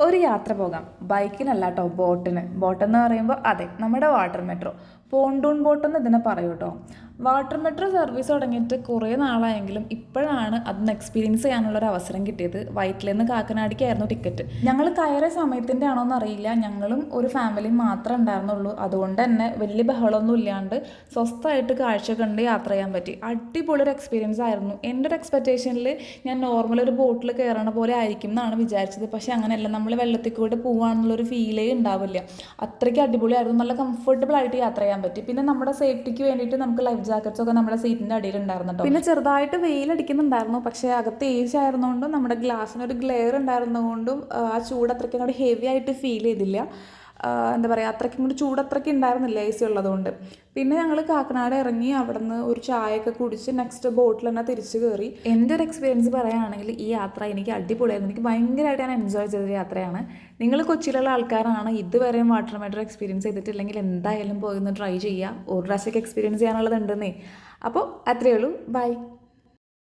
ഒരു യാത്ര പോകാം. ബൈക്കിനല്ല കേട്ടോ, ബോട്ടെന്ന് പറയുമ്പോൾ അതെ, നമ്മുടെ വാട്ടർ മെട്രോ. പോണ്ടൂൺ ബോട്ടെന്ന് ഇതിനെ പറയൂ കേട്ടോ. വാട്ടർ മെട്രോ സർവീസ് തുടങ്ങിയിട്ട് കുറേ നാളായെങ്കിലും ഇപ്പോഴാണ് അതൊന്ന് എക്സ്പീരിയൻസ് ചെയ്യാനുള്ളൊരു അവസരം കിട്ടിയത്. വൈറ്റിൽ നിന്ന് കാക്കനാടിക്കായിരുന്നു ടിക്കറ്റ്. ഞങ്ങൾ കയറിയ സമയത്തിൻ്റെ ആണോന്ന് അറിയില്ല, ഞങ്ങളും ഒരു ഫാമിലിയും മാത്രമേ ഉണ്ടായിരുന്നുള്ളൂ. അതുകൊണ്ട് തന്നെ വലിയ ബഹളമൊന്നും ഇല്ലാണ്ട് സ്വസ്ഥമായിട്ട് കാഴ്ച കണ്ട് യാത്ര ചെയ്യാൻ പറ്റി. അടിപൊളി ഒരു എക്സ്പീരിയൻസ് ആയിരുന്നു. എൻ്റെ ഒരു എക്സ്പെക്റ്റേഷനിൽ ഞാൻ നോർമൽ ഒരു ബോട്ടിൽ കയറണ പോലെ ആയിരിക്കും എന്നാണ് വിചാരിച്ചത്. പക്ഷേ അങ്ങനെയല്ല, നമ്മൾ വെള്ളത്തിൽ കൂടെ പോവുകയാണെന്നുള്ളൊരു ഫീലേ ഉണ്ടാവില്ല. അത്രയ്ക്ക് അടിപൊളിയായിരുന്നു. നല്ല കംഫർട്ടബിൾ ആയിട്ട് യാത്ര ചെയ്യാൻ പറ്റി. പിന്നെ നമ്മുടെ സേഫ്റ്റിക്ക് വേണ്ടിയിട്ട് നമുക്ക് ലൈഫ് ജാക്കറ്റ്സ് ഒക്കെ നമ്മുടെ സീറ്റിൻ്റെ അടിയിൽ ഉണ്ടായിരുന്നു കേട്ടോ. പിന്നെ ചെറുതായിട്ട് വെയിലടിക്കുന്നുണ്ടായിരുന്നു, പക്ഷേ അകത്ത് ഏസി ആയിരുന്നുകൊണ്ടും നമ്മുടെ ഗ്ലാസ്സിനൊരു ഗ്ലെയർ ഉണ്ടായിരുന്നതുകൊണ്ടും ആ ചൂട് അത്രയ്ക്കും അങ്ങോട്ട് ഹെവി ആയിട്ട് ഫീൽ ചെയ്തില്ല. എന്താ പറയുക, അത്രയ്ക്കും കൂടി ചൂട് അത്രയ്ക്ക് ഉണ്ടായിരുന്നില്ല എ സി ഉള്ളതുകൊണ്ട്. പിന്നെ ഞങ്ങൾ കാക്കനാട് ഇറങ്ങി അവിടെ നിന്ന് ഒരു ചായയൊക്കെ കുടിച്ച് നെക്സ്റ്റ് ബോട്ടിൽ തന്നെ തിരിച്ചു കയറി. എൻ്റെ ഒരു എക്സ്പീരിയൻസ് പറയുകയാണെങ്കിൽ ഈ യാത്ര എനിക്ക് അടിപൊളിയായിരുന്നു. എനിക്ക് ഭയങ്കരമായിട്ട് ഞാൻ എൻജോയ് ചെയ്തൊരു യാത്രയാണ്. നിങ്ങൾ കൊച്ചിയിലുള്ള ആൾക്കാരാണ് ഇതുവരെയും വാട്ടർ മെട്രോ എക്സ്പീരിയൻസ് ചെയ്തിട്ടില്ലെങ്കിൽ എന്തായാലും പോയി ഒന്ന് ട്രൈ ചെയ്യുക. ഒരു പ്രാവശ്യമൊക്കെ എക്സ്പീരിയൻസ് ചെയ്യാനുള്ളതുണ്ടെന്നേ. അപ്പോൾ അത്രയേ ഉള്ളൂ. ബൈ.